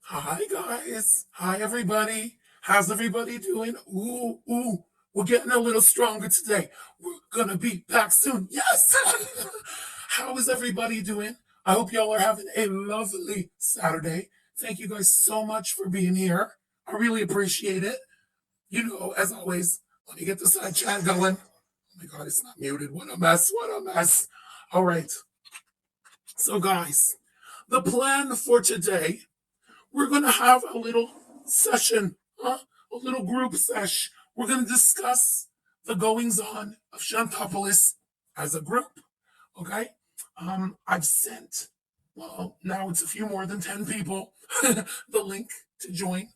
Hi guys. Hi everybody. How's everybody doing? Ooh. We're getting a little stronger today. We're gonna be back soon. Yes. How is everybody doing? I hope y'all are having a lovely Saturday. Thank you guys so much for being here. I really appreciate it. As always, let me get the side chat going. Oh my god, it's not muted. What a mess. What a mess. All right. So guys, the plan for today, we're going to have a little session, a little group sesh. We're going to discuss the goings on of Shantopolis as a group. Okay. I've sent, well, now it's a few more than 10 people, the link to join.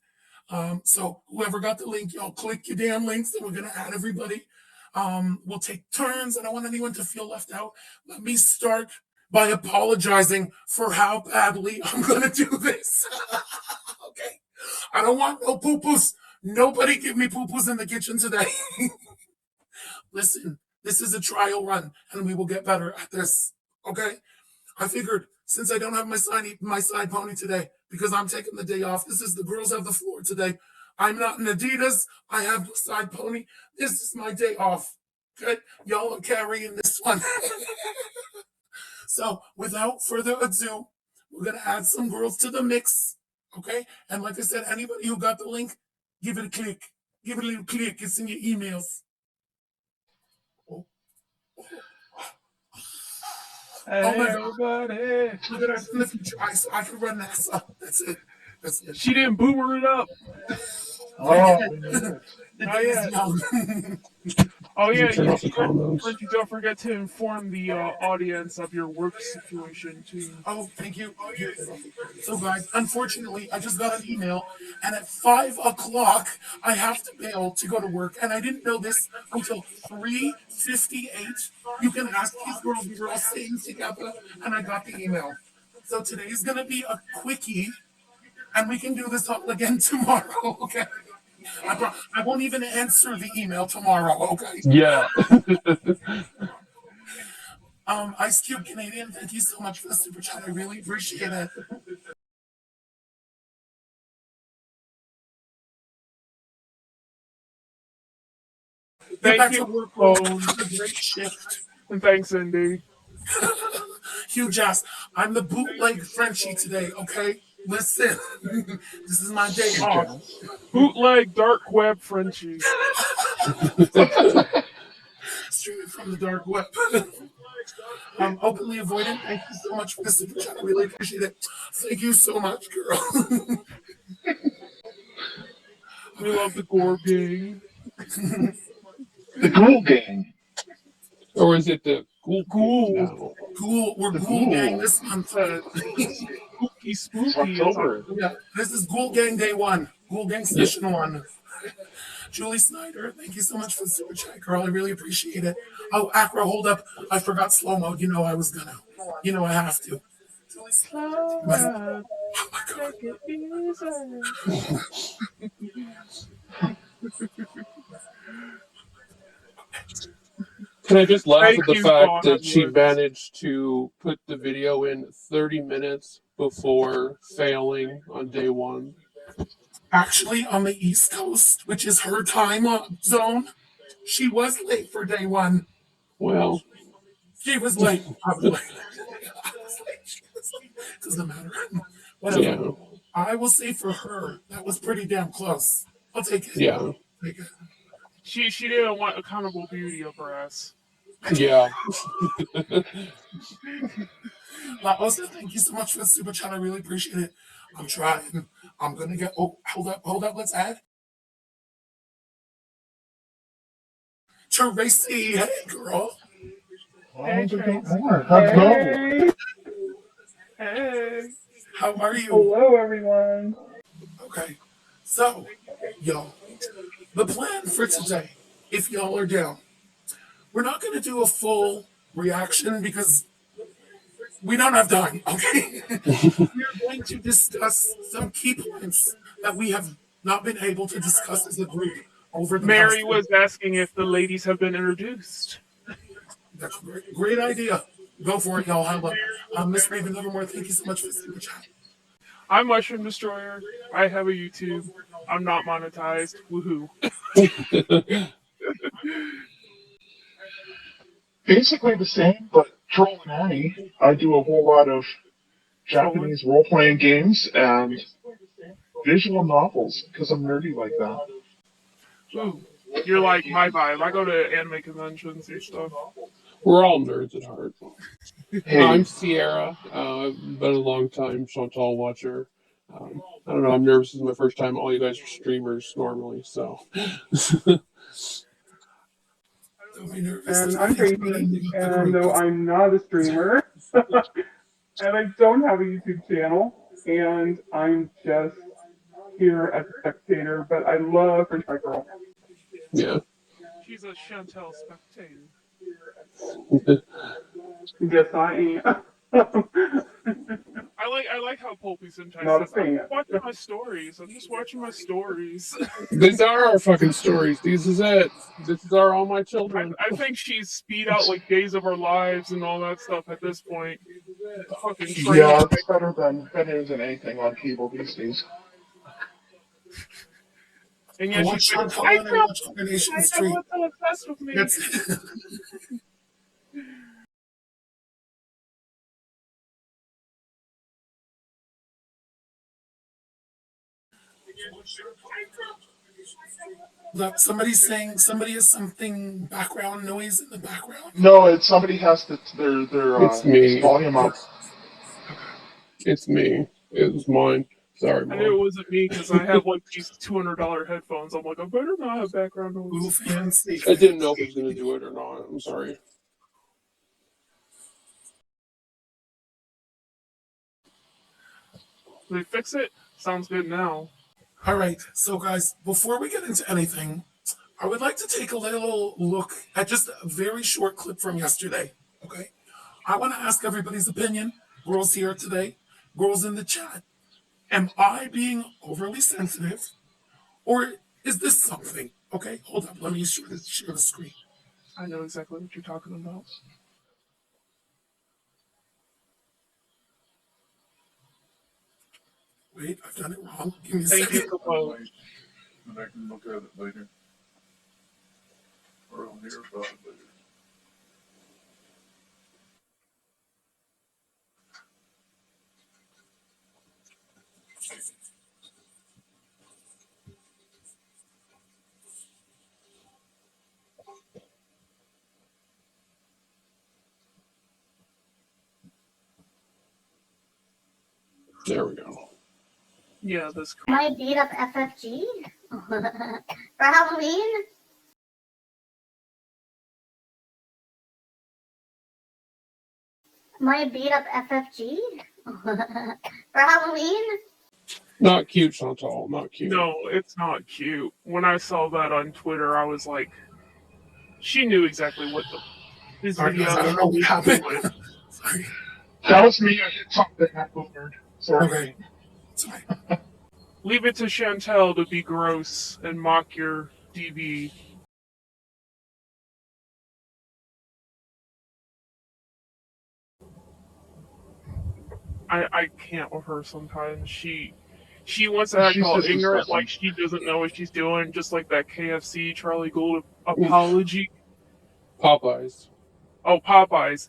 So whoever got the link, y'all click your damn links and we're going to add everybody. We'll take turns. I don't want anyone to feel left out. Let me start by apologizing for how badly I'm going to do this. Okay. I don't want no poo-poos. Nobody give me poo-poos in the kitchen today. Listen, this is a trial run and we will get better at this. Okay. I figured since I don't have my side pony today because I'm taking the day off, this is the girls have the floor today. I'm not in Adidas. I have the side pony. This is my day off. Okay. Y'all are carrying this one. So without further ado, we're going to add some girls to the mix. Okay. And like I said, anybody who got the link, give it a click. Give it a little click. It's in your emails. Oh, Hey, my God. everybody. Look at us in the future. I can run that. So that's it. That's it. She didn't boomer it up. The Not day is yet. young. Oh, yeah. Turn off the comments. Frenchie, don't forget to inform the audience of your work situation, too. Oh, thank you. So, guys, unfortunately, I just got an email, and at 5 o'clock, I have to bail to go to work, and I didn't know this until 3:58. You can ask these girls; we were all staying together, and I got the email. So today is gonna be a quickie, and we can do this all again tomorrow. Okay. I won't even answer the email tomorrow. Okay. Yeah. Ice Cube Canadian, thank you so much for the super chat. I really appreciate it. Get back to work, bro. Have a great shift. And thanks, Indy. Huge ass. I'm the bootleg Frenchie today, okay? Listen, this is my day off. Bootleg dark web Frenchie. Streaming from the dark web. I'm openly avoidant. Thank you so much for the super chat. I really appreciate it. Thank you so much, girl. We love the Gore Gang. The Ghoul Gang. Or is it the Ghoul Gang now? Cool. We're Ghoul Gang this month. Spooky. October. Yeah, this is Ghoul Gang Day 1. Ghoul Gang Session 1. Julie Snyder, thank you so much for the super chat, girl. I really appreciate it. Oh, Acro, hold up. I forgot slow mode. You know I was gonna. You know I have to. Julie Snyder. Oh my god. Can I just laugh Thank at the you, fact God, that she Edwards. managed to put the video in 30 minutes before failing on day one? Actually, on the East Coast, which is her time zone, she was late for day 1. Well, She was late. I was late. Doesn't matter. Whatever. yeah. I will say for her, that was pretty damn close. I'll take it. Yeah. Take it. She didn't want accountable beauty of her ass. Yeah. Also, thank you so much for the super chat. I really appreciate it. I'm trying. I'm gonna get. Oh, hold up. Let's add Tracy. Hey, girl. Hey, Tracy. Let's go. Hey. How are you? Hello, everyone. Okay. So, y'all, the plan for today, if y'all are down, we're not gonna do a full reaction because we don't have time. Okay. We're going to discuss some key points that we have not been able to discuss as a group over the Mary past was asking if the ladies have been introduced. That's a great idea. Go for it, y'all. Have Miss Raven Livermore. Thank you so much for the super chat. I'm Mushroom Destroyer. I have a YouTube. I'm not monetized. Woohoo. Basically the same, but Troll and Annie. I do a whole lot of Trolling. Japanese role-playing games and visual novels because I'm nerdy like that. Ooh. You're like my vibe. I go to anime conventions and stuff. We're all nerds at heart. Hey, I'm Sierra. I've been a long time Chantal watcher. I don't know. I'm nervous. This is my first time. All you guys are streamers normally, so. Don't be nervous. And There's I'm nothing to be Tracy, in the and group. though I'm not a streamer, and I don't have a YouTube channel, and I'm just here as a spectator, but I love French Fry Girl. Yeah. She's a Chantel spectator. Yes, I am. I like how Pulpy sometimes Not a says, I'm fan. watching my stories. I'm just watching my stories. These are our fucking stories. This is it. This is our All My Children. I think she's speed out like Days of Our Lives and all that stuff at this point. Fucking train. yeah, it's better than anything on cable these days. And I yet watch she's like, Chantal I and I feel watch Coronation like Street. everyone's so obsessed with me. That's Look, somebody's saying somebody has something background noise in the background. No, it's somebody has their It's me. volume up. It's me. It was mine. Sorry, I knew it Mom. wasn't me because I have like these $200 headphones. I'm like, I better not have background Ooh, noise. fancy. I didn't know if it was going to do it or not. I'm sorry. Did they fix it? Sounds good now. All right, so guys, before we get into anything, I would like to take a little look at just a very short clip from yesterday. Okay, I want to ask everybody's opinion. Girls here today, girls in the chat. Am I being overly sensitive, or is this something? Okay, hold up. Let me share the screen. I know exactly what you're talking about. Wait, I've done it wrong. Give me a Thank you, second. Capo. And I can look at it later. Or I'll hear about it later. There we go. Yeah, this. Might beat up FFG for Halloween. Might beat up FFG for Halloween. Not cute, Chantal. Not cute. No, it's not cute. When I saw that on Twitter, I was like, she knew exactly what this Sorry, video guys, I don't know what was happened. doing. Sorry. That was me. I hit something that boomered. Sorry. Okay. Sorry. Leave it to Chantel to be gross and mock your DB. I can't with her sometimes. She wants to act She's all just ignorant, disgusting. like she doesn't know what she's doing, just like that KFC Charlie Gould apology. Popeyes. Oh, Popeyes.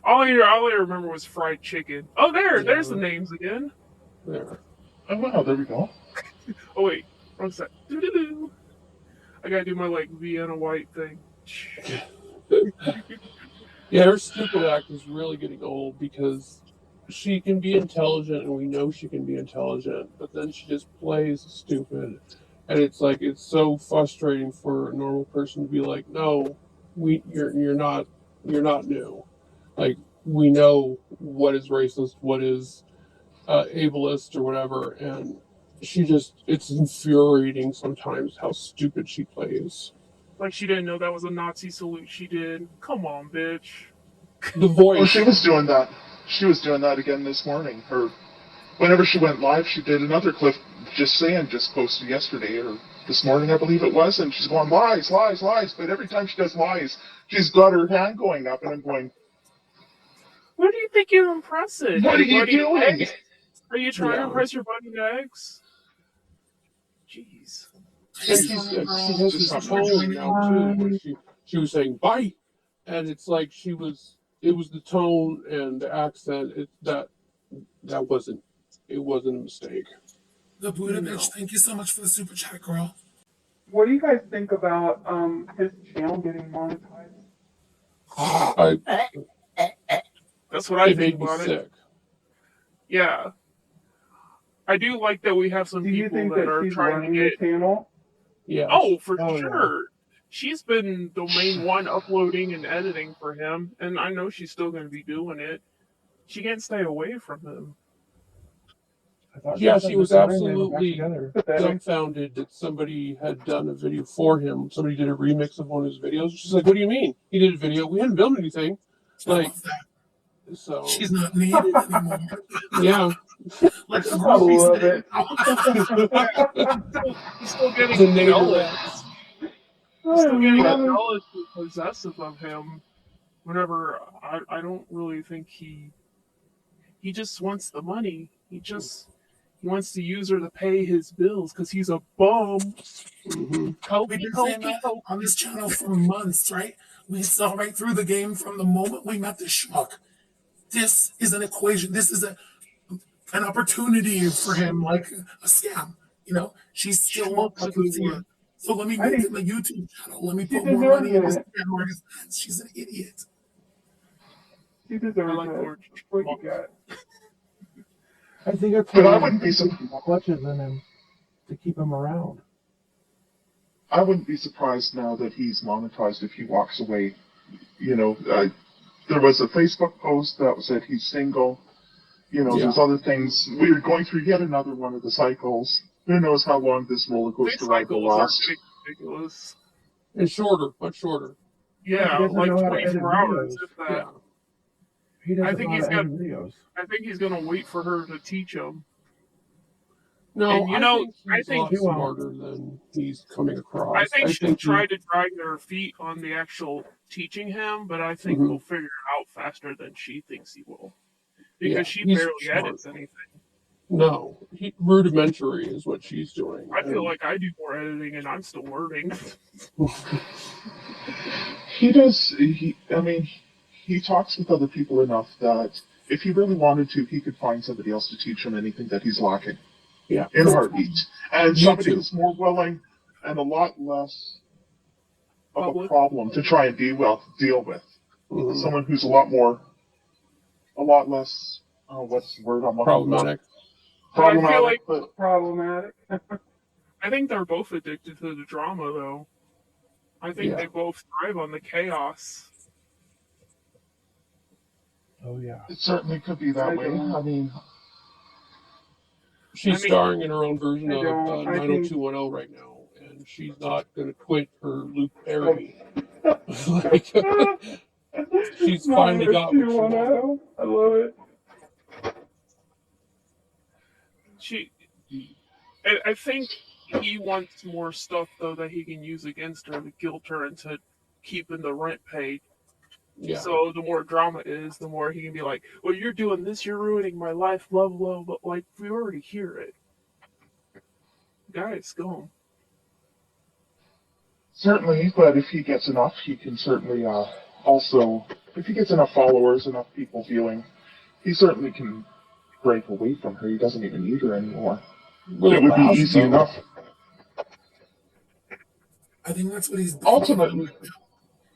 All I remember was fried chicken. Oh, there's the Yeah. names again. There. Oh wow, there we go. Oh wait, wrong side. Doo-doo-doo. I gotta do my like Vienna White thing. Yeah, her stupid act is really getting old because she can be intelligent and we know she can be intelligent, but then she just plays stupid. And it's like it's so frustrating for a normal person to be like, no, you're not new. Like we know what is racist, what is ableist or whatever, and it's infuriating sometimes how stupid she plays. Like she didn't know that was a Nazi salute. She did. Come on, bitch. The Oh, voice. she was doing that. She was doing that again this morning. Or whenever she went live, she did another clip just posted yesterday or this morning, I believe it was, and she's going lies, lies, lies. But every time she does lies, she's got her hand going up, and I'm going, What do you think you're impressing? what are you doing? Are you trying to Yeah. impress your buddy next? Jeez. And Hey, she has Just this not tone joining. now too, where she was saying bye, and it's like it was the tone and the accent. That wasn't a mistake. The Buddha No. bitch, thank you so much for the super chat, girl. What do you guys think about his channel getting monetized? That's what I It think made me about it. sick. Yeah. I do like that we have some Do you people think that that are she's trying running to get. the channel? Yeah. Oh, for Oh, yeah. sure. She's been the main one uploading and editing for him, and I know she's still going to be doing it. She can't stay away from him. Yeah, she was absolutely Pathetic. dumbfounded that somebody had done a video for him. Somebody did a remix of one of his videos. She's like, "What do you mean? He did a video. We hadn't built anything." I Like, love that. so She's not needed anymore. yeah. Like the I groupie love said. it. He's still getting The Nader jealous. Rex. He's still getting I love jealous and possessive of him. Whenever I don't really think he just wants the money. He wants the user to pay his bills because he's a bum. Mm-hmm. We've been saying that on this channel for months, right? We saw right through the game from the moment we met the schmuck. This is an equation. This is an opportunity for him, like a scam. You know, she still won't Schmuck's a fucking good see it. word. So let me I make think him a YouTube channel. Let me she put more deserves money in this it. scam artist. She's an idiot. She deserves I like the it. word What schmuck. you got? I think it's But I wouldn't be surprised. clutches in him to keep him around. I wouldn't be surprised now that he's monetized if he walks away. You know, there was a Facebook post that said he's single. You know, there's other things. We're going through yet another one of the cycles. Who knows how long this roller These coaster ride will cycles are last? getting ridiculous. And shorter, much shorter. Yeah, doesn't like know how to edit 24 hours. videos. If that. Yeah. He doesn't I think know he's how to got- edit videos. I think he's gonna wait for her to teach him. No, And, you know, I think he's he a lot won't. smarter than he's coming across. I think she he- tried to drag their feet on the actual teaching him, but I think Mhm. he'll figure it out faster than she thinks he will. Because Yeah, she he's barely smart. edits anything. No, rudimentary is what she's doing. I feel like I do more editing and I'm still learning. He does. He talks with other people enough that if he really wanted to, he could find somebody else to teach him anything that he's lacking. Yeah. In a heartbeat. And You somebody too. who's more willing and a lot less of a Public. problem to try and deal with. Mhm. Someone who's a lot less. Oh, what's the word I'm looking Problematic. for? I feel Problematic. like- But Problematic. I think they're both addicted to the drama, though. I think Yeah. they both thrive on the chaos. Oh yeah. it certainly could be that I way. don't- I mean, She's I mean- starring in her own version I of don't- I think- 90210 right now, and she's not going to quit her Luke Perry. Like, she's finally got what she wants. I love it. I think he wants more stuff, though, that he can use against her to guilt her into keeping the rent paid. Yeah. So the more drama is, the more he can be like, well, you're doing this, you're ruining my life, blah, blah, but like, we already hear it. Guys, go home. certainly, but if he gets enough, he can certainly also, if he gets enough followers, enough people viewing, he certainly can break away from her. He doesn't even need her anymore. Will It would be last, easy though. enough. I think that's what he's Ultimately,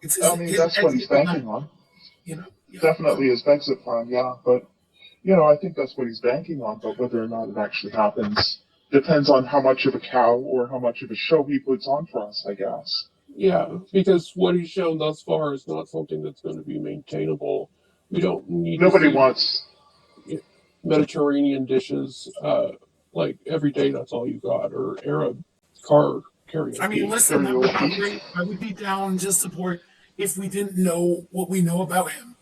It's his, I mean, that's what he's exit plan, banking on. You know, yeah. Definitely his exit plan, yeah. But, you know, I think that's what he's banking on. But whether or not it actually happens depends on how much of a cow or how much of a show he puts on for us, I guess. Yeah, because what he's shown thus far is not something that's going to be maintainable. We don't need Nobody to see wants. Mediterranean dishes like every day. That's all you got, or Arab car karaoke. I mean, listen, that would be great. I would be down to support if we didn't know what we know about him.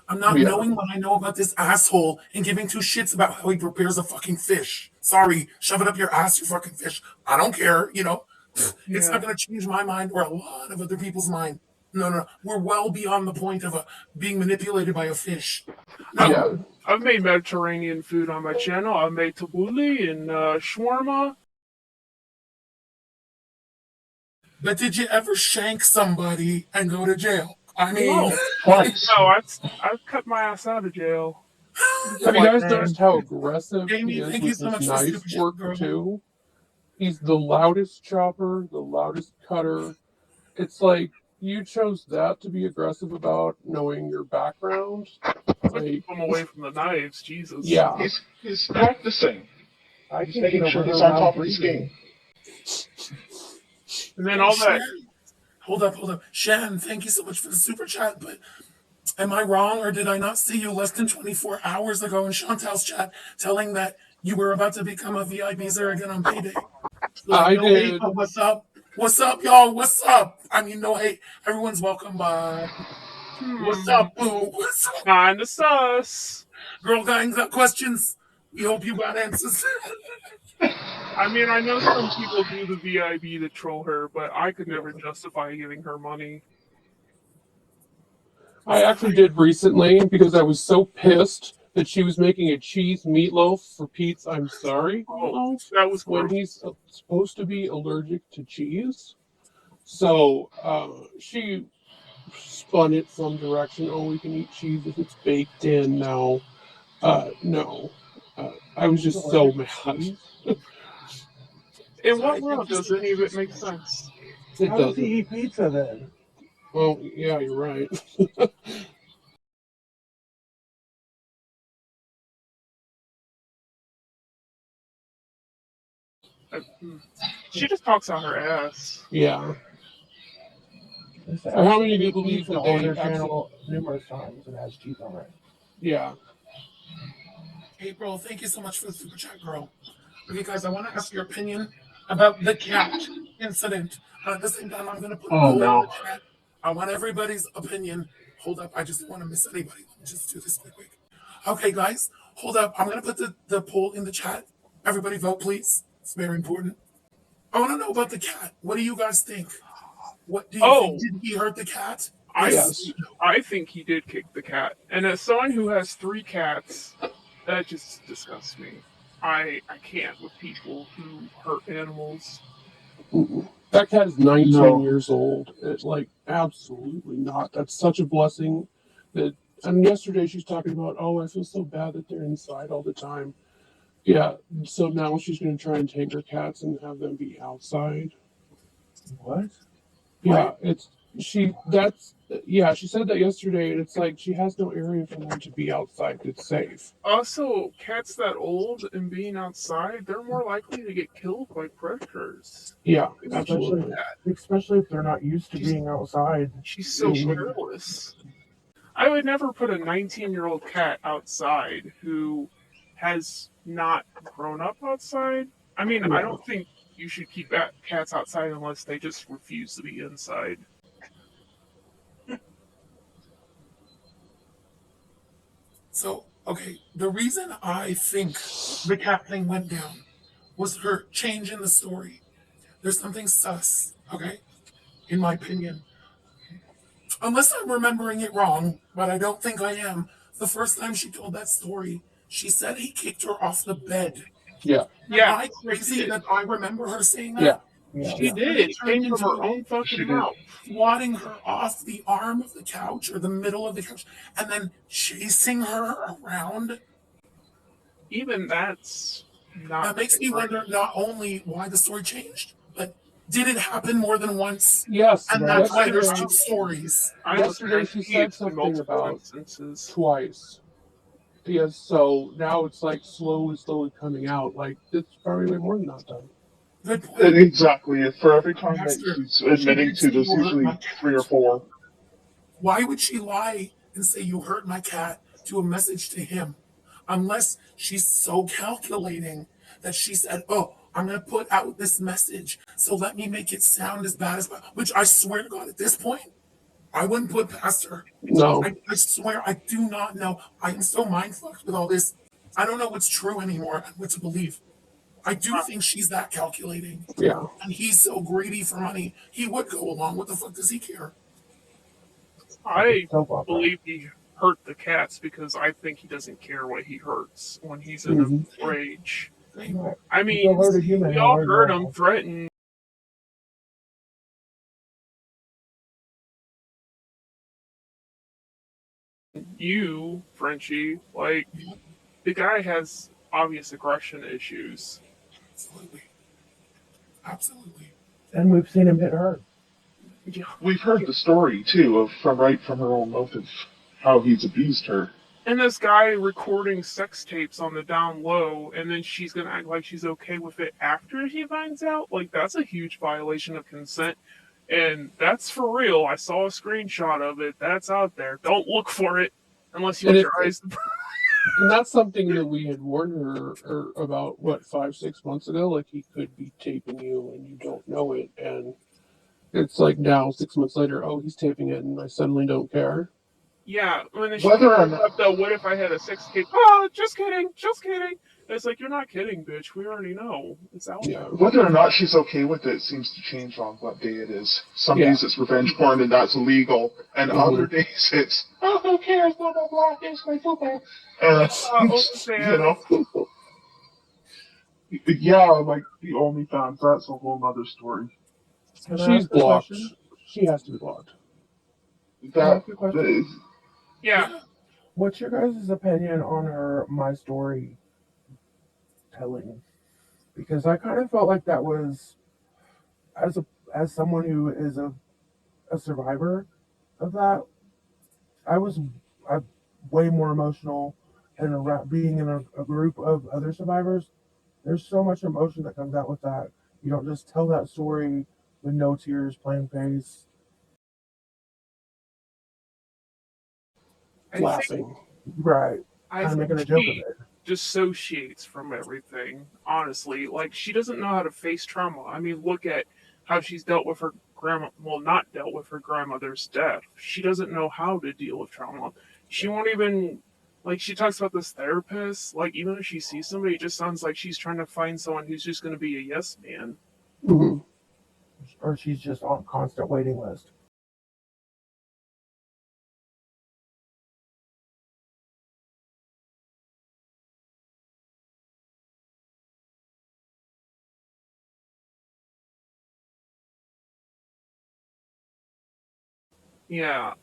I'm not Yeah. knowing what I know about this asshole and giving two shits about how he prepares a fucking fish. Sorry, shove it up your ass, you fucking fish. I don't care, you know. It's Yeah. not going to change my mind or a lot of other people's mind. No. We're well beyond the point of being manipulated by a fish. No. Yeah. I've made Mediterranean food on my channel. I've made tabbouleh and shawarma. But did you ever shank somebody and go to jail? I mean, No, Twice. no, I've cut my ass out of jail. Have you Like, guys noticed how aggressive Amy, he is thank you with so his much for knife super chat, work girl. too? He's the loudest chopper, the loudest cutter. It's like you chose that to be aggressive about, knowing your background. Like, keep them away from the knives. Jesus. yeah. He's practicing. I He's can't making get sure over he's her on loud top of his breathing. game. And then Hey, all that. Shan, hold up. Shan, thank you so much for the super chat, but am I wrong or did I not see you less than 24 hours ago in Chantal's chat telling that you were about to become a VIP zer again on payday? Like, I no hate, did. but what's up? What's up, y'all? What's up? I mean, no hate. Everyone's welcome, but what's up, boo? What's up? Kinda sus. Girl gang got questions. We hope you got answers. I mean, I know some people do the VIB to troll her, but I could never justify giving her money. I actually did recently because I was so pissed that she was making a cheese meatloaf for Pete's I'm sorry meatloaf That was when gross. he's supposed to be allergic to cheese. So she spun it some direction. Oh, we can eat cheese if it's baked in now. No. I was just so mad. In what world does any of it make sense? It How does he doesn't. eat pizza then? Well, yeah, you're right. She just talks out her ass. Yeah. This How many actually of you made believe pizza that on they their actually? channel numerous times and has cheese on it. Yeah. April, thank you so much for the super chat, girl. Okay, guys, I want to ask your opinion about the cat incident. At the same time, I'm going to put a Oh poll in no. the chat. I want everybody's opinion. Hold up, I just don't want to miss anybody. Let me just do this quick. Okay, guys, hold up. I'm going to put the poll in the chat. Everybody vote, please. It's very important. I want to know about the cat. What do you guys think? What do you think? Oh, Did he hurt the cat? I Yes. Yes. I think he did kick the cat. And as someone who has 3 cats, that just disgusts me. I can't with people who hurt animals. That cat is 19 No. years old. It, like, absolutely not. That's such a blessing. That, and yesterday she's talking about, oh, I feel so bad that they're inside all the time. Yeah. So now she's going to try and take her cats and have them be outside. What? Yeah, it's she. That's yeah. She said that yesterday, and it's like she has no area for them to be outside that's safe. Also, cats that old and being outside, they're more likely to get killed by predators. Yeah, Especially, absolutely. especially if they're not used to being outside. She's so careless. I would never put a 19-year-old cat outside who has not grown up outside. I mean, I Yeah. don't think you should keep cats outside unless they just refuse to be inside. So, okay, the reason I think the cat thing went down was her change in the story. There's something sus, okay, in my opinion. Unless I'm remembering it wrong, but I don't think I am. The first time she told that story, she said he kicked her off the bed. Yeah. Am Yeah, I crazy that I remember her saying that? Yeah. Yeah. she did. It came from her own She fucking did. mouth. Swatting her off the arm of the couch or the middle of the couch and then chasing her around. Even that's not That makes me fair. wonder not only why the story changed, but did it happen more than once? Yes. And that's why there's Yesterday, two stories. I yesterday she guarantee said it's been something multiple about instances. twice. Yes. So now it's like slowly coming out. Like it's probably way more than that then. Good point. Exactly. For every time that Master, she's admitting to, there's you hurt my usually 3 or cat. 4. Why would she lie and say you hurt my cat to a message to him? Unless she's so calculating that she said, oh, I'm going to put out this message, so let me make it sound as bad as, which I swear to God, at this point, I wouldn't put past her. No. I swear, I do not know. I am so mind fucked with all this. I don't know what's true anymore and what to believe. I do think she's that calculating. Yeah. And he's so greedy for money, he would go along. What the fuck does he care? I soap opera. believe he hurt the cats because I think he doesn't care what he hurts when he's in Mhm. a rage. Right. I If you'll mean, hurt a human, we he'll all hurt heard an him threaten you, Frenchie. Like, the guy has obvious aggression issues. Absolutely. Absolutely. And we've seen him hit her. Yeah. We've heard the story too of from her own mouth of how he's abused her. And this guy recording sex tapes on the down low, and then she's gonna act like she's okay with it after she finds out. Like, that's a huge violation of consent. And that's for real. I saw a screenshot of it. That's out there. Don't look for it unless you And want if your eyes to. and that's something that we had warned her about, what, 5, 6 months ago? Like, he could be taping you and you don't know it. And it's like now, 6 months later, oh, he's taping it and I suddenly don't care. Yeah, when then she Whether or comes not up though, what if I had a sex tape? Oh, just kidding, just kidding. It's like, you're not kidding, bitch. We already know. It's out Yeah. there. whether or not she's okay with it seems to change on what day it is. Some Yeah. days it's revenge porn and that's illegal, and Mhm. other days it's oh who cares, blah blah blah, here's my football. You know, yeah, like the OnlyFans, that's a whole other story. Can I She's ask a blocked. question? She has to be blocked. Can I That ask a question? Yeah. What's your guys' opinion on her my story telling? Because I kind of felt like that was as a as someone who is a survivor of that, I was I, way more emotional and being in a group of other survivors. There's so much emotion that comes out with that. You don't just tell that story with no tears, plain face. I think Laughing. Right. I Kind of think making a joke of she it. dissociates from everything. Honestly, like, she doesn't know how to face trauma. I mean, look at how she's dealt with her grandma. Well, not dealt with her grandmother's death. She doesn't know how to deal with trauma. She won't even. Like, she talks about this therapist. Like, even if she sees somebody, it just sounds like she's trying to find someone who's just going to be a yes man. Mhm. Or she's just on constant waiting list. Yeah.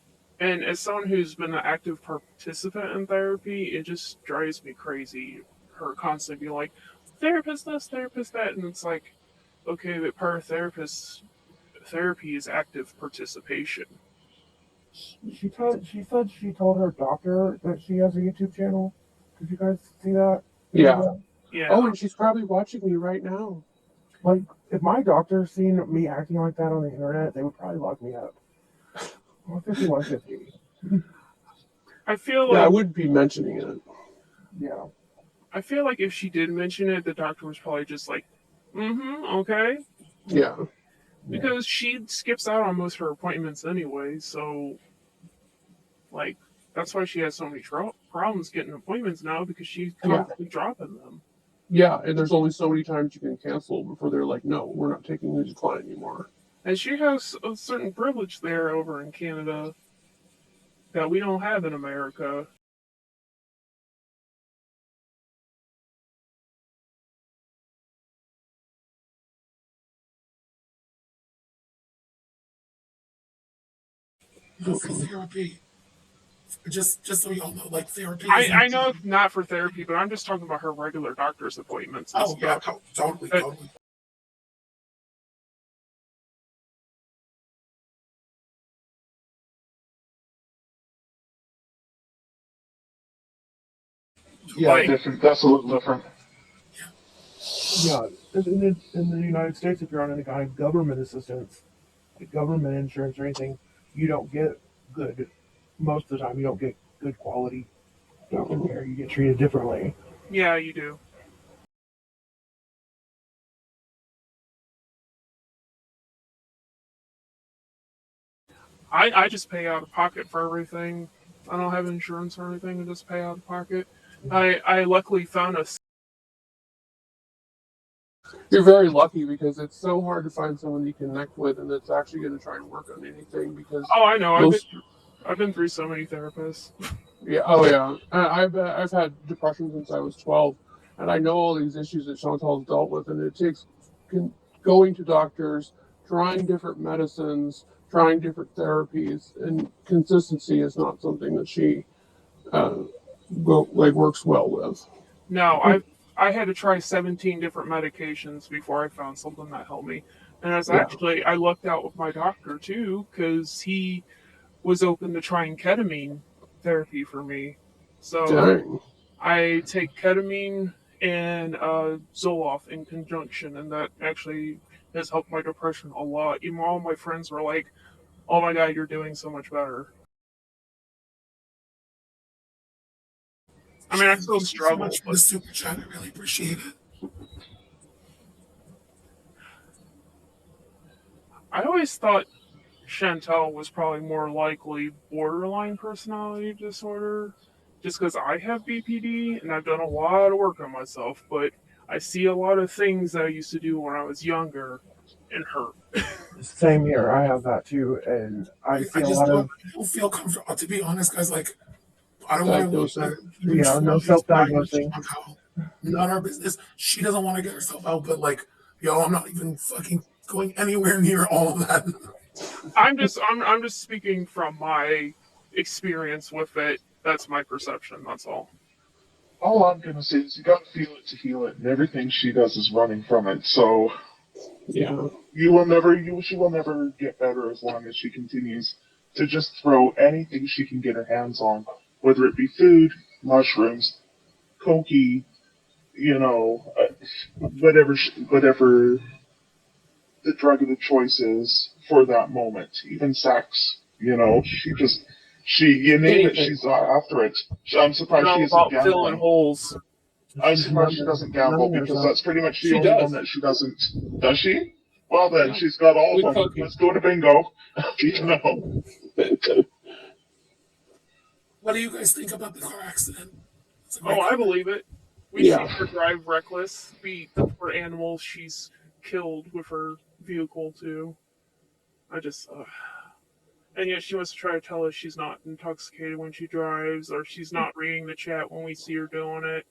And as someone who's been an active participant in therapy, it just drives me crazy. Her constantly being like, therapist this, therapist that. And it's like, okay, but part of therapy is active participation. She said she told her doctor that she has a YouTube channel. Did you guys see that? Yeah. Yeah. Oh, and she's probably watching me right now. Like, if my doctor seen me acting like that on the internet, they would probably lock me up. 5150. I feel Yeah, I like wouldn't be mentioning it. Yeah. I feel like if she did mention it, the doctor was probably just like, okay. Yeah. Because she skips out on most of her appointments anyway, so like that's why she has so many problems getting appointments now, because she's Yeah. constantly dropping them. Yeah, and there's only so many times you can cancel before they're like, no, we're not taking this client anymore. And she has a certain privilege there over in Canada that we don't have in America. Not for therapy. Just so y'all know, like therapy I isn't. know it's not for therapy, but I'm just talking about her regular doctor's appointments and Oh yeah, stuff. totally, But totally. yeah, like, different. That's a little different. Yeah. In the United States, if you're on any kind of government assistance, like government insurance or anything, you don't get good. Most of the time, you don't get good quality doctor care. You get treated differently. yeah, you do. I just pay out of pocket for everything. I don't have insurance or anything. I just pay out of pocket. I luckily found a. You're very lucky because it's so hard to find someone you connect with and that's actually going to try and work on anything because Oh, I know. I've been most I've been through so many therapists. Yeah. Oh yeah. I've had depression since I was 12, and I know all these issues that Chantal's dealt with, and it takes going to doctors, trying different medicines, trying different therapies, and consistency is not something that she works well with. No, I had to try 17 different medications before I found something that helped me. And as Yeah. actually, I lucked out with my doctor too, because he was open to trying ketamine therapy for me. So Dang. I take ketamine and Zoloft in conjunction, and that actually has helped my depression a lot. Even all my friends were like, "Oh my God, you're doing so much better." I mean, I still Thank you so struggle, much for the but super chat. I really appreciate it. I always thought Chantel was probably more likely borderline personality disorder, just because I have BPD and I've done a lot of work on myself, but I see a lot of things that I used to do when I was younger in her. Same here. I have that too, and I see I a just lot don't, of I don't feel comfortable. To be honest, guys, like, I don't want to look Diagnosing. like a huge no fucking self-diagnosing. how. Not our business. She doesn't want to get herself out, but like, yo, I'm not even fucking going anywhere near all of that. I'm just speaking from my experience with it. That's my perception. That's all. All I'm gonna say is you gotta feel it to heal it, and everything she does is running from it. So Yeah. she will never get better as long as she continues to just throw anything she can get her hands on, whether it be food, mushrooms, cokey, whatever the drug of the choice is for that moment. Even sex, you name it, Anything. she's after it. I'm You're surprised she all isn't about filling gambling. holes. I'm She's surprised she doesn't gamble numbing because herself. that's pretty much the She only one does. that she doesn't. Does she? Well, then Yeah. she's got all With of them. cooking. Let's go to bingo. you know. What do you guys think about the car accident? It's a Oh, great I car. believe it. We see Yeah. her drive reckless, beat the poor animals she's killed with her vehicle too. I just, and yet she wants to try to tell us she's not intoxicated when she drives, or she's not reading the chat when we see her doing it.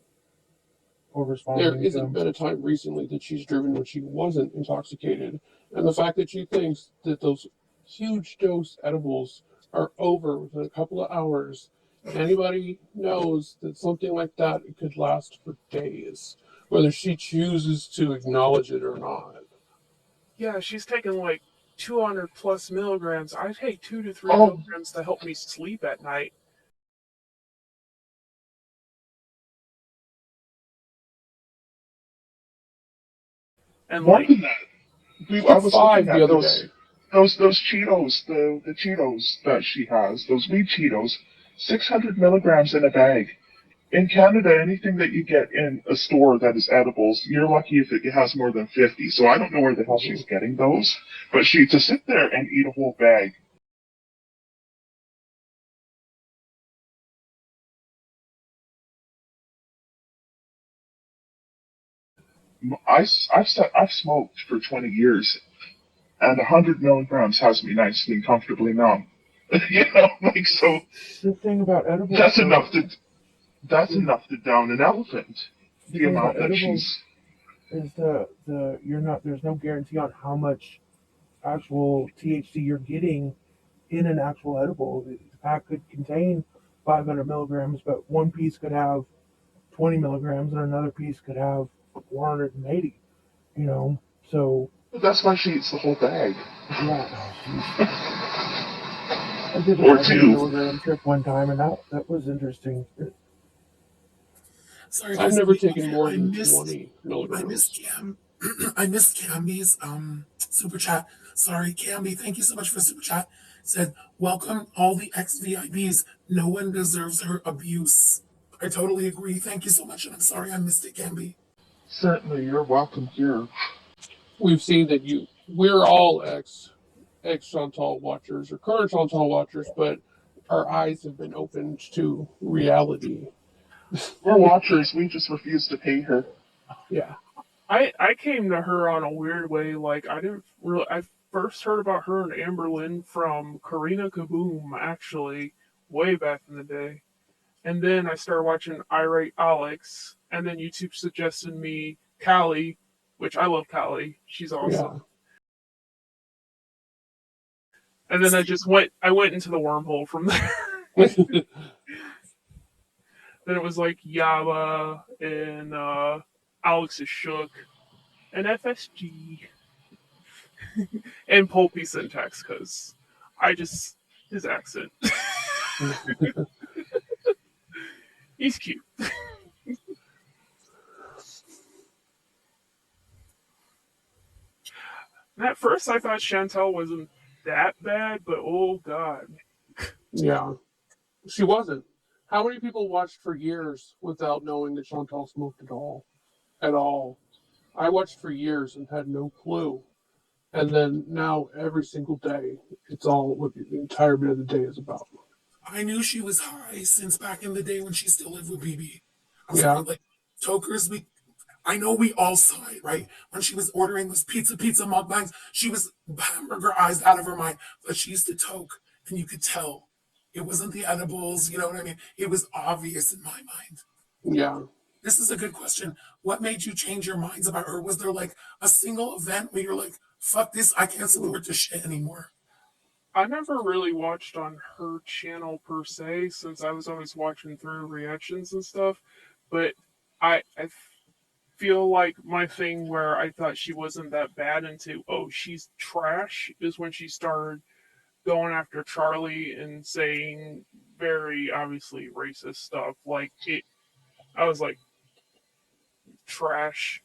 Or There responding isn't to. been a time recently that she's driven when she wasn't intoxicated. And the fact that she thinks that those huge dose edibles are over within a couple of hours, anybody knows that something like that could last for days, whether she chooses to acknowledge it or not. Yeah, she's taking like 200 plus milligrams. I take 2 to 3 Oh, milligrams to help me sleep at night. And more like, than that. She I took was looking 5 the at other those day. those Cheetos, the Cheetos that she has, those weed Cheetos, 600 milligrams in a bag. In Canada, anything that you get in a store that is edibles, you're lucky if it has more than 50. So I don't know where the hell she's getting those, but to sit there and eat a whole bag. I've smoked for 20 years, and 100 milligrams has me nicely and comfortably numb. So The thing about edibles, that's though, enough to that's enough to down an elephant. the The thing about amount that edibles she's is the you're not there's no guarantee on how much actual THC you're getting in an actual edible. The pack could contain 500 milligrams, but one piece could have 20 milligrams and another piece could have 480. You know, so that's why she eats the whole bag yeah, I did a or 500 two. milligram trip one time, and that was interesting. Sorry I've guys, never taken more I than missed 20 I missed milligrams. Cam I missed Camby's super chat. Sorry, Camby, thank you so much for the super chat. Said, welcome all the ex VIPs. No one deserves her abuse. I totally agree. Thank you so much, and I'm sorry I missed it, Camby. Certainly, you're welcome here. We've seen that we're all ex Chantal watchers or current Chantal watchers, but our eyes have been opened to reality. We're watchers. We just refuse to pay her. Yeah. I came to her on a weird way. Like I didn't really. I first heard about her and Amberlynn from Karina Kaboom, actually, way back in the day. And then I started watching Irate Alex, and then YouTube suggested me Callie, which I love Callie. She's awesome. Yeah. And then I went into the wormhole from there. Then it was like Yaba and Alex is Shook and FSG and Pulpy Syntax because his accent. He's cute. And at first I thought Chantel wasn't that bad, but oh god. Yeah. She wasn't. How many people watched for years without knowing that Chantal smoked at all? At all. I watched for years and had no clue. And then now every single day, it's all what the entire bit of the day is about. I knew she was high since back in the day when she still lived with BB. I'm Yeah. sorry, like Tokers, I know we all saw it, right? When she was ordering those pizza mukbangs, she was hamburger eyes out of her mind. But she used to toke, and you could tell it wasn't the edibles. You know what I mean? It was obvious in my mind. Yeah. This is a good question. What made you change your minds about her? Was there like a single event where you're like, "Fuck this! I can't support this shit anymore"? I never really watched on her channel per se, since I was always watching through reactions and stuff. But I feel like my thing where I thought she wasn't that bad into she's trash is when she started going after Charlie and saying very obviously racist stuff. Like it, I was like trash.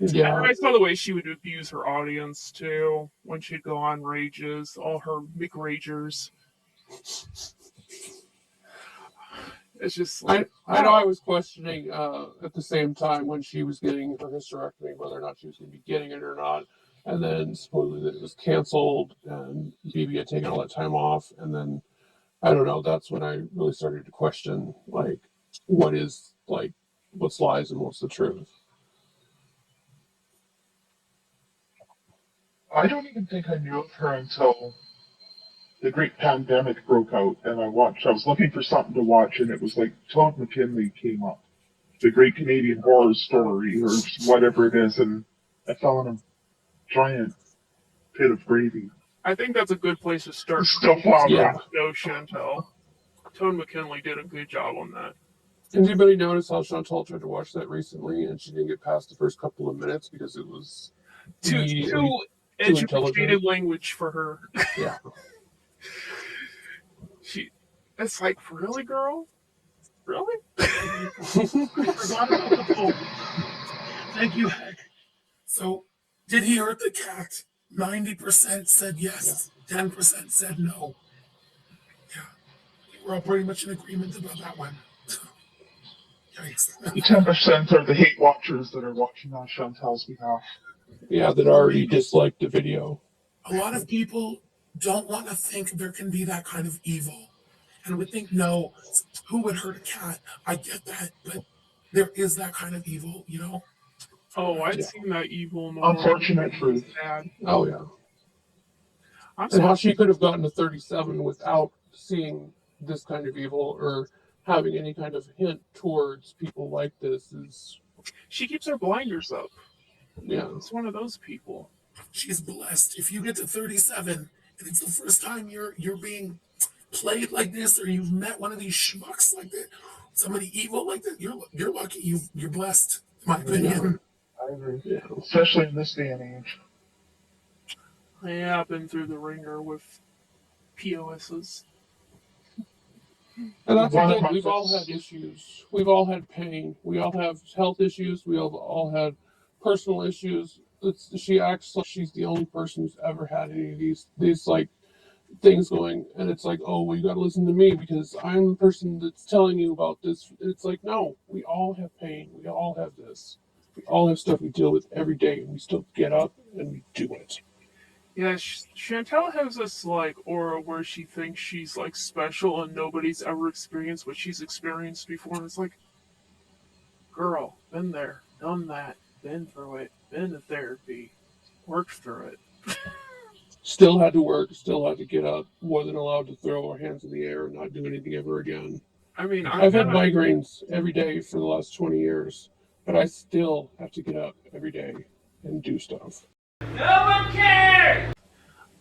Yeah. And I saw the way she would abuse her audience too when she'd go on rages, all her McRagers. It's just like I know I was questioning at the same time when she was getting her hysterectomy whether or not she was going to be getting it or not. And then supposedly that it was canceled and BB had taken all that time off. And then I don't know, that's when I really started to question like what's lies and what's the truth. I don't even think I knew of her until the great pandemic broke out, and I was looking for something to watch, and it was like Todd McKinley came up, the Great Canadian Horror Story, or whatever it is, and I fell in a giant pit of gravy. I think that's a good place to start. Still floundering. Yeah. No, Chantel. Toad McKinley did a good job on that. Anybody notice how Chantal tried to watch that recently and she didn't get past the first couple of minutes because it was Too too educated intelligent. language for her. Yeah. It's like, really, girl? Really? I forgot about the poll. Thank you, Heck. So, did he hurt the cat? 90% said yes. 10% said no. Yeah, we're all pretty much in agreement about that one. Yikes. The 10% are the hate watchers that are watching on Chantal's behalf. Yeah, that already disliked the video. A lot of people don't want to think there can be that kind of evil and would think, no, who would hurt a cat? I get that, but there is that kind of evil, you know? Oh, I've Yeah. seen that evil in the world. Unfortunate truth. Sad. Oh yeah. I'm And how sorry. she could have gotten to 37 without seeing this kind of evil or having any kind of hint towards people like this is She keeps her blinders up. yeah. It's one of those people. She's blessed. If you get to 37 and it's the first time you're being played like this, or you've met one of these schmucks like that, somebody evil like that, you're lucky. You're blessed, in my opinion. I agree. Yeah. Especially in this day and age. Yeah, I've been through the ringer with POSs. And that's the One of thing. my We've all best- had issues. We've all had pain. We all have health issues. We all had personal issues. She acts like she's the only person who's ever had any of these like things going, and it's like, oh, well, you got to listen to me because I'm the person that's telling you about this. It's like, no, we all have pain. We all have this. We all have stuff we deal with every day, and we still get up and we do it. Yeah, Chantel has this like aura where she thinks she's like special and nobody's ever experienced what she's experienced before. And it's like, girl, been there, done that. been through it, been to therapy, worked through it. Still had to work, still had to get up, wasn't allowed to throw our hands in the air and not do anything ever again. I mean, I've had migraines every day for the last 20 years, but I still have to get up every day and do stuff.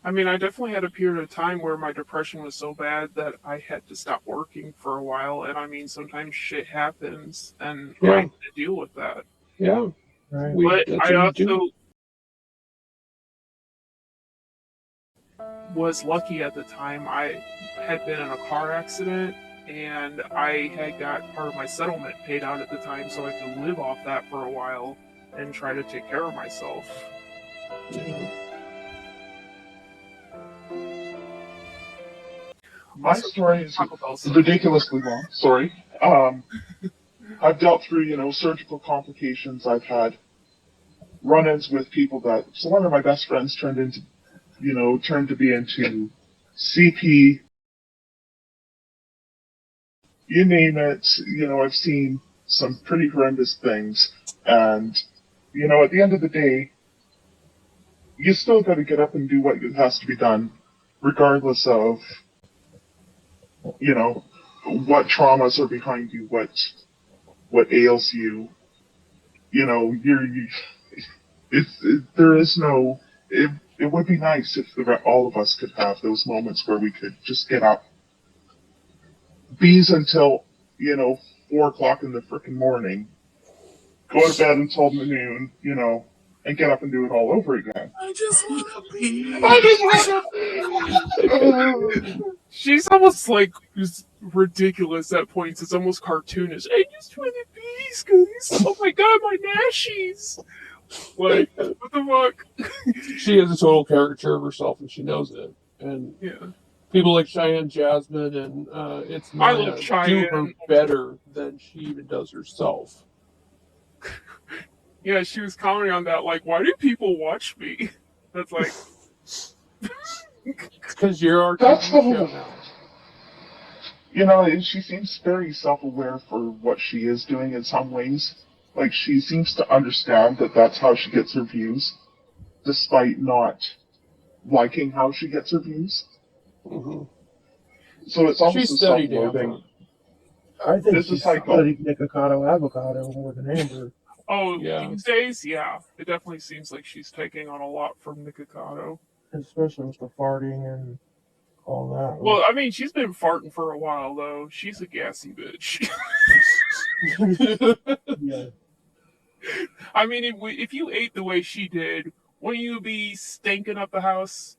I mean, I definitely had a period of time where my depression was so bad that I had to stop working for a while. And I mean, sometimes shit happens, and I Yeah, had to deal with that. yeah. Right. But That's I what we do. also was lucky at the time. I had been in a car accident, and I had got part of my settlement paid out at the time, so I could live off that for a while and try to take care of myself. Yeah. My Also, story is Taco Bell sucks. ridiculously long. Sorry. I've dealt through, surgical complications. I've had run-ins with people that. So one of my best friends turned to be into CP. You name it. I've seen some pretty horrendous things, and at the end of the day, you still got to get up and do what has to be done, regardless of what traumas are behind you, what ails you. There is no. It would be nice if all of us could have those moments where we could just get up, bees until 4 o'clock in the frickin' morning, go to bed until noon, and get up and do it all over again. I just want to be. I just want to be. She's almost like just ridiculous at points. It's almost cartoonish. I just want to be guys. Oh my god, my nashies! Like, what the fuck? She is a total caricature of herself, and she knows it. And Yeah. people like Cheyenne Jasmine and It's I Maya love do Cheyenne. her better than she even does herself. Yeah, she was commenting on that, like, why do people watch me? That's like, It's because you're our That's TV the show whole. now. And she seems very self-aware for what she is doing in some ways. Like, she seems to understand that that's how she gets her views, despite not liking how she gets her views. Hmm. So it's almost She's a steady, self-loathing. I think It's a she's cycle. studied Nikocado Avocado more than Amber, oh, Yeah. these days, yeah. It definitely seems like she's taking on a lot from Nikocado. especially with the farting and all that. Well, I mean, she's been farting for a while, though. She's a gassy bitch. Yeah. I mean, if you ate the way she did, wouldn't you be stinking up the house?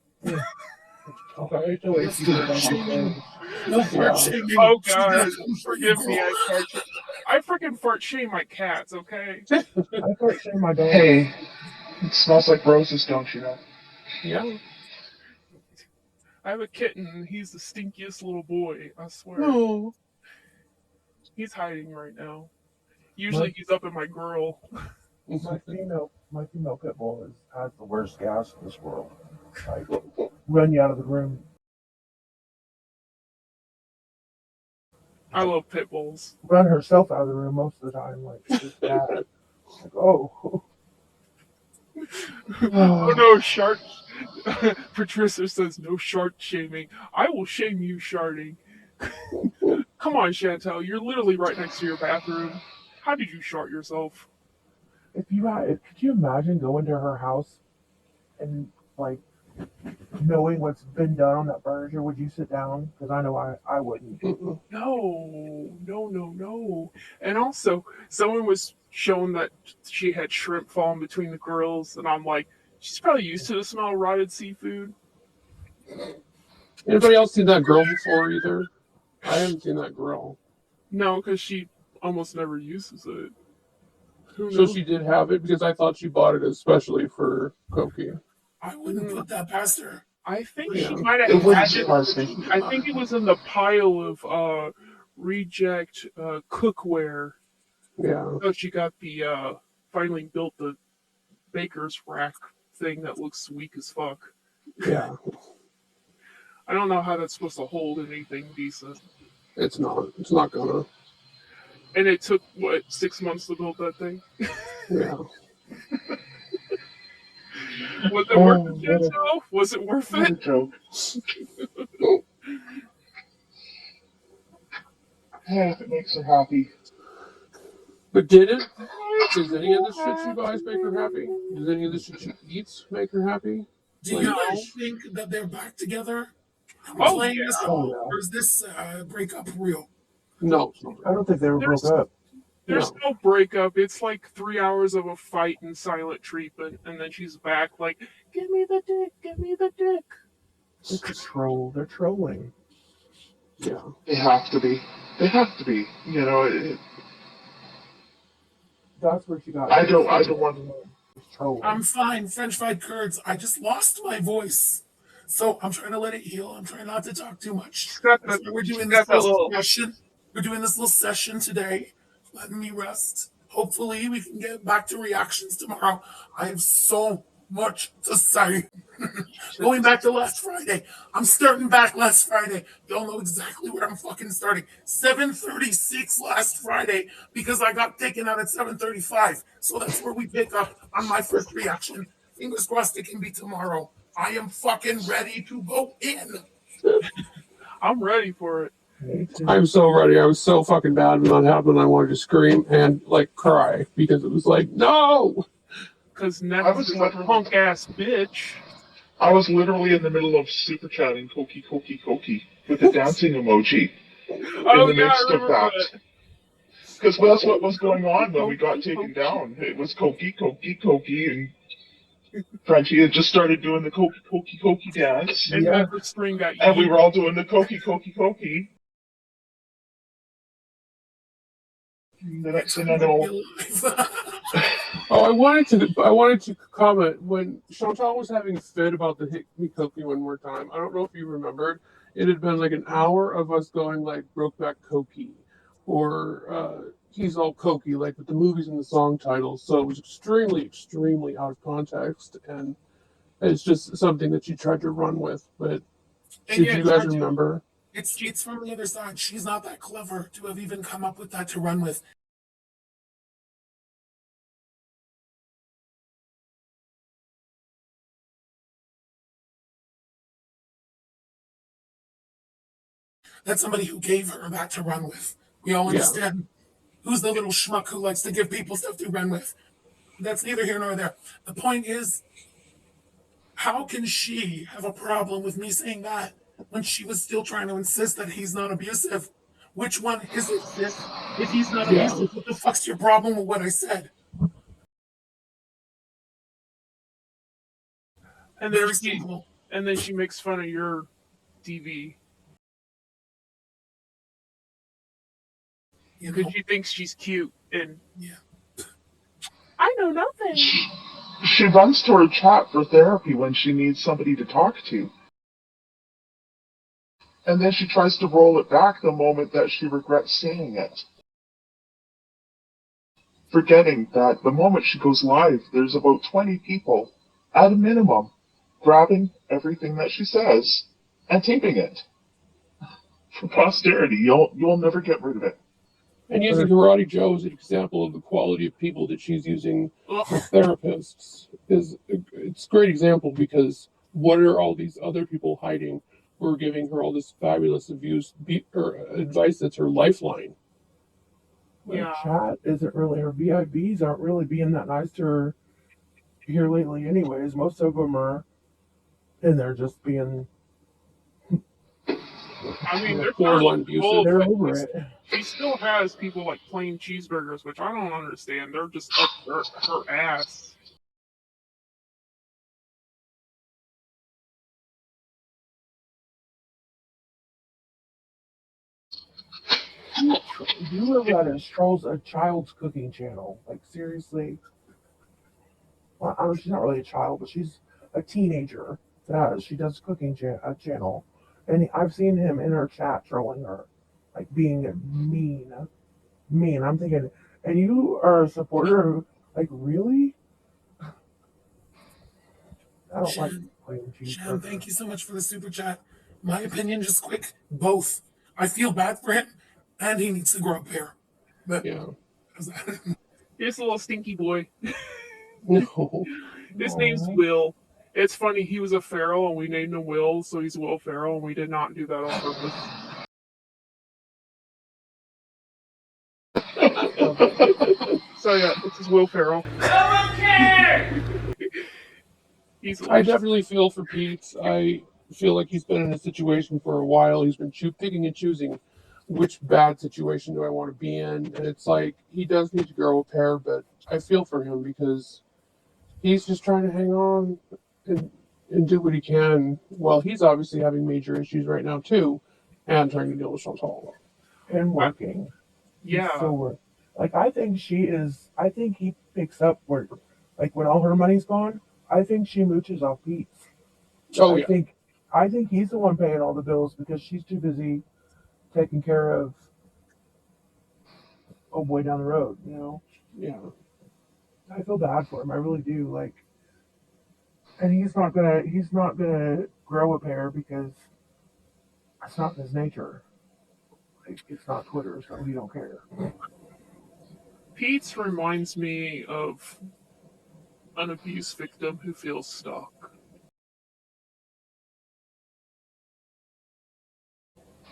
Okay, so it's Fart shaming. No fart shaming. Oh She god, does it for you, forgive me. girl. I freaking fart shame my cats. Okay. I fart shame my dog. Hey, it smells like roses, don't you know? Yeah. I have a kitten, and he's the stinkiest little boy. I swear. No. He's hiding right now. Usually he's up in my grill. My female pit bull has the worst gas in this world. Like, run you out of the room. I love pit bulls. Run herself out of the room most of the time. Like, it's just bad. Like, oh. Oh no, shark. Patricia says no shark shaming. I will shame you, sharding. Come on, Chantel. You're literally right next to your bathroom. How did you shart yourself? Could you imagine going to her house and, like, knowing what's been done on that furniture? Would you sit down? Because I know I wouldn't. No. And also, someone was shown that she had shrimp falling between the grills, and I'm like, she's probably used to the smell of rotted seafood. Anybody else seen that grill before either? I haven't seen that grill. No, because she almost never uses it. Who So knows? she did have it because I thought she bought it especially for Koki. I wouldn't put that past her. I think Yeah. she might have It wouldn't had it. surprise me. I think it was in the pile of reject cookware. Yeah. So she got the finally built the baker's rack thing that looks weak as fuck. Yeah. I don't know how that's supposed to hold anything decent. It's not. It's not gonna. And it took what 6 months to build that thing. Yeah. Was it Oh, worth it, what a, Chantel? Was it worth what a it? joke. Yeah, if it makes her happy. But did it? Does any of the shit she buys make her happy? Does any of the shit she eats make her happy? Do Like, you No. guys think that they're back together and Oh playing this yeah. Oh out, yeah. or is this breakup real? no, it's not. I don't think they were broke There's up. there's No. no breakup. It's like 3 hours of a fight and silent treatment, and then she's back like, give me the dick, give me the dick. It's a troll. They're trolling. Yeah. They have to be. They have to be. You know, That's where she got. I don't want to. It's trolling. I'm fine, French fried curds. I just lost my voice. So I'm trying to let it heal. I'm trying not to talk too much. She's got That's that. why we're She's doing got this that little little. session. We're doing this little session today, letting me rest. Hopefully, we can get back to reactions tomorrow. I have so much to say. Going back to last Friday. I'm starting back last Friday. Y'all know exactly where I'm fucking starting. 7:36 last Friday because I got taken out at 7:35. So that's where we pick up on my first reaction. Fingers crossed it can be tomorrow. I am fucking ready to go in. I'm ready for it. Me too. I'm so ready. I was so fucking bad when that happened. I wanted to scream and like cry because it was like, no. Cause I Nett's was a literally- punk ass bitch. I was literally in the middle of super chatting Koki Koki Koki with a dancing emoji Oh in the yeah, midst I of remember that. that. Because that's what was going on when we got taken down. It was Koki Koki Koki, and Frenchie had just started doing the Koki Koki Koki dance, And Yeah. then her string got and we yeeted. were all doing the Koki Koki Koki. And the next thing I know, Oh, I wanted to comment when Chantal was having a fit about the hit me cookie one more time. I don't know if you remembered. It had been like an hour of us going like Brokeback Cokie or He's All Cokie, like with the movies and the song titles. So it was extremely, extremely out of context, and it's just something that she tried to run with. But And did yet, you guys Chantal, remember? it's from the other side. She's not that clever to have even come up with that to run with. That's somebody who gave her that to run with. We all Yeah. understand who's the little schmuck who likes to give people stuff to run with. That's neither here nor there. The point is, how can she have a problem with me saying that when she was still trying to insist that he's not abusive? Which one is it, sis? If he's not Yeah. abusive, what the fuck's your problem with what I said? And then Very she simple. and then she makes fun of your DV You know? because she thinks she's cute and Yeah. I know nothing. she runs to her chat for therapy when she needs somebody to talk to. And then she tries to roll it back the moment that she regrets saying it. Forgetting that the moment she goes live, there's about 20 people, at a minimum, grabbing everything that she says and taping it. For posterity, you'll never get rid of it. And using Karate Joe as an example of the quality of people that she's using Ugh. as therapists is it's a great example because what are all these other people hiding who are giving her all this fabulous or advice that's her lifeline? Her Yeah. chat isn't really, her VIBs aren't really being that nice to her here lately, anyways. Most of them are, and they're just being, I mean, they're Borderline not abusive. old, they're but over it. she still has people like plain cheeseburgers, which I don't understand. They're just up her ass. Whoever that is trolls a child's cooking channel. Like, seriously. Well, I mean, she's not really a child, but she's a teenager. She does cooking channel. And I've seen him in her chat trolling her. Like, being mean. Mean. I'm thinking, and you are a supporter of, like, really? I don't like plain Shan, cheeseburger. thank you so much for the super chat. My opinion, just quick, both. I feel bad for him, and he needs to grow up here. But Yeah. Here's a little stinky boy. No. His name's Aw. Will. It's funny, he was a feral and we named him Will, so he's Will Ferrell, and we did not do that on purpose. So yeah, this is Will Ferrell. He's I delicious. definitely feel for Pete. I feel like he's been in a situation for a while. He's been picking and choosing which bad situation do I want to be in. And it's like he does need to grow a pair, but I feel for him because he's just trying to hang on and, and do what he can. Well, he's obviously having major issues right now, too, and trying to deal with Chantal. And working. He's Yeah. still working. Like, I think he picks up where, like, when all her money's gone, I think she mooches off Pete's. Oh, I yeah. think he's the one paying all the bills because she's too busy taking care of a boy down the road, you know? Yeah. I feel bad for him. I really do. Like, and he's not gonna grow a pair because that's not in his nature. Like, it's not Twitter, so he don't care. Pete's reminds me of an abuse victim who feels stuck.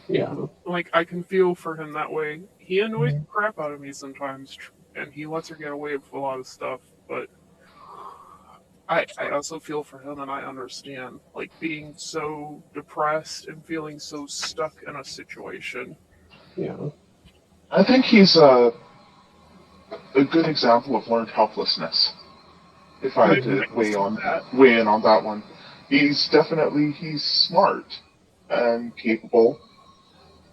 Yeah. Like, I can feel for him that way. He annoys the crap out of me sometimes, and he lets her get away with a lot of stuff, but I also feel for him and I understand. Like, being so depressed and feeling so stuck in a situation. Yeah. I think he's a good example of learned helplessness. If I had to weigh in on that one, he's smart and capable,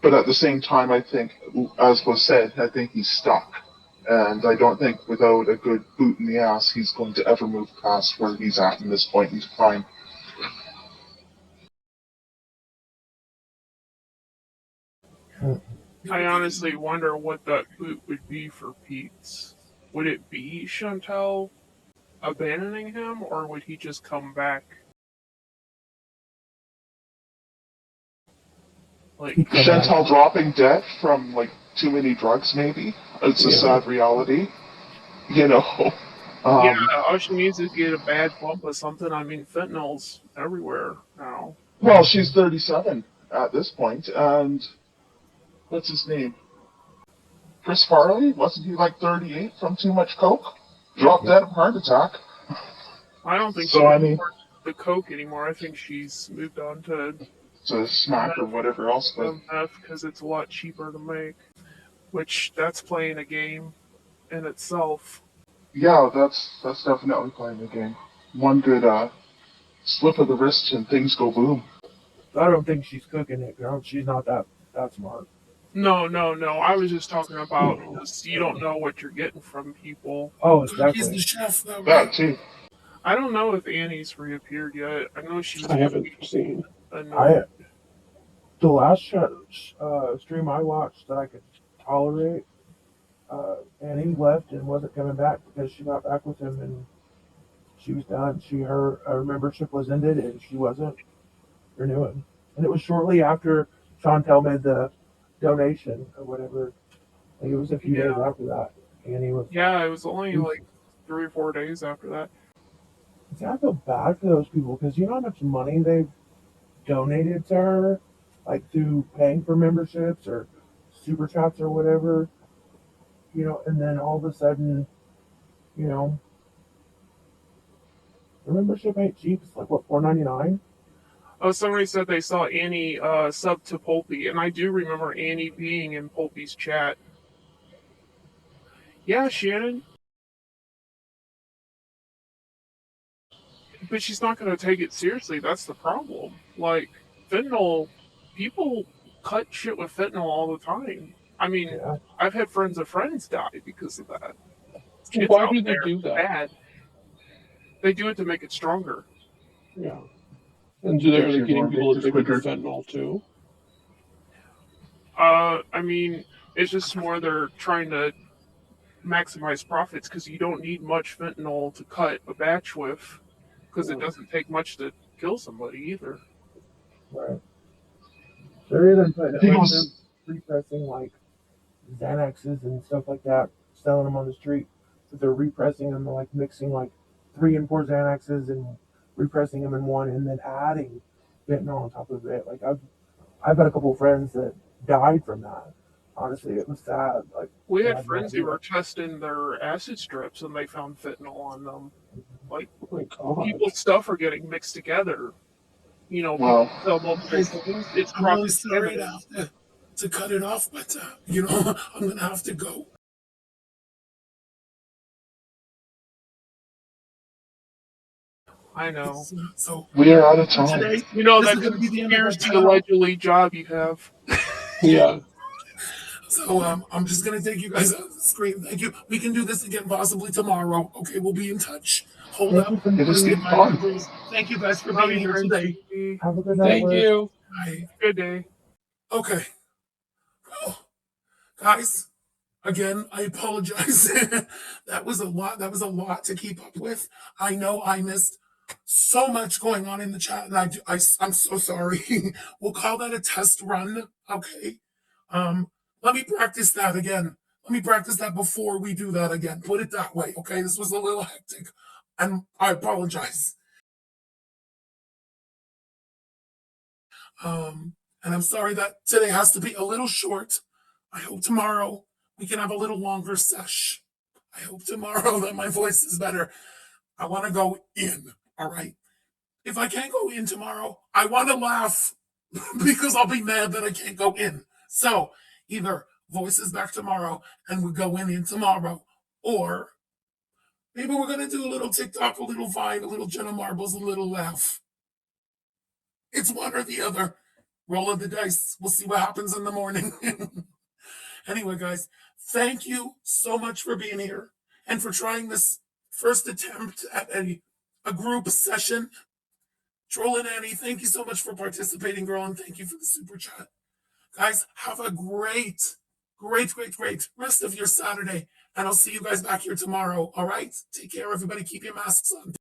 but at the same time, I think, as was said, I think he's stuck, and I don't think without a good boot in the ass, he's going to ever move past where he's at in this point in time. I honestly wonder what that boot would be for Pete's. Would it be Chantal abandoning him, or would he just come back? Like, Chantal dropping dead from like too many drugs, maybe. It's a sad reality, you know. yeah, all she needs is get a bad bump of something. I mean, fentanyl's everywhere now. Well, she's 37 at this point, and what's his name? Chris Farley? Wasn't he like 38 from too much coke? Dropped dead of heart attack. I don't think So, she I mean, the coke anymore. I think she's moved on to smack or whatever else, but meth because it's a lot cheaper to make. Which that's playing a game in itself. yeah, that's definitely playing the game. One good slip of the wrist and things go boom. I don't think she's cooking it, girl. She's not that smart. No. I was just talking about just, you don't know what you're getting from people. Oh, He's exactly. the chef, though, That right? too. I don't know if Annie's reappeared yet. I know she was. I haven't seen. Annoyed. The last stream I watched that I could tolerate, Annie left and wasn't coming back because she got back with him and she was done. Her membership was ended and she wasn't renewing. And it was shortly after Chantel made the donation or whatever. Like, it was a few days after that. Annie was. Yeah, it was only like 3 or 4 days after that. See, I feel bad for those people because you know how much money they've donated to her, like through paying for memberships or super chats or whatever, you know, and then all of a sudden, you know, the membership ain't cheap. It's like what, $4.99? Oh, somebody said they saw Annie sub to Pulpy, and I do remember Annie being in Pulpy's chat. Yeah, Shannon. But she's not going to take it seriously. That's the problem. Like, fentanyl, people cut shit with fentanyl all the time. I mean, Yeah. I've had friends of friends die because of that. It's Why out do they there. do that? Bad. They do it to make it stronger. Yeah. And are they getting people addicted to fentanyl too? I mean, it's just more they're trying to maximize profits because you don't need much fentanyl to cut a batch with because it doesn't take much to kill somebody either. Right. They're even putting they're repressing like Xanaxes and stuff like that, selling them on the street. But they're repressing them, like mixing like 3 and 4 Xanaxes and repressing them in one, and then adding fentanyl on top of it. Like I've had a couple of friends that died from that. Honestly, it was sad. Like We they had had no friends who idea. were testing their acid strips and they found fentanyl on them. Like, Oh my god. people's stuff are getting mixed together. You know, people Wow. sell multiple Guys, things. It's I'm really cross sorry to contaminated. have to cut it off, but you know, I'm gonna have to go. I know. So We are out of time. today, You know, this is that gonna be the end of our here's the channel. allegedly job you have. Yeah. So I'm just gonna take you guys out of the screen. Thank you. We can do this again possibly tomorrow. Okay, we'll be in touch. Hold Thank up. you for It is Say the bye to fun. the girls. Thank you guys for Love being you, here today. Frenchie. have a good night. Thank Liz. you. Bye. Good day. Okay. Whew. Guys, again, I apologize. That was a lot. That was a lot to keep up with. I know I missed so much going on in the chat, and I'm so sorry. We'll call that a test run. Okay. Let me practice that again. Let me practice that before we do that again. Put it that way. Okay. This was a little hectic, and I apologize. And I'm sorry that today has to be a little short. I hope tomorrow we can have a little longer sesh. I hope tomorrow that my voice is better. I want to go in. All right. If I can't go in tomorrow, I want to laugh because I'll be mad that I can't go in. So either voice is back tomorrow and we go in tomorrow, or maybe we're going to do a little TikTok, a little Vine, a little Jenna Marbles, a little laugh. It's one or the other. Roll of the dice. We'll see what happens in the morning. Anyway, guys, thank you so much for being here and for trying this first attempt at a group session. Troll and Annie, thank you so much for participating, girl, and thank you for the super chat. Guys, have a great rest of your Saturday, and I'll see you guys back here tomorrow. All right? Take care, everybody. Keep your masks on.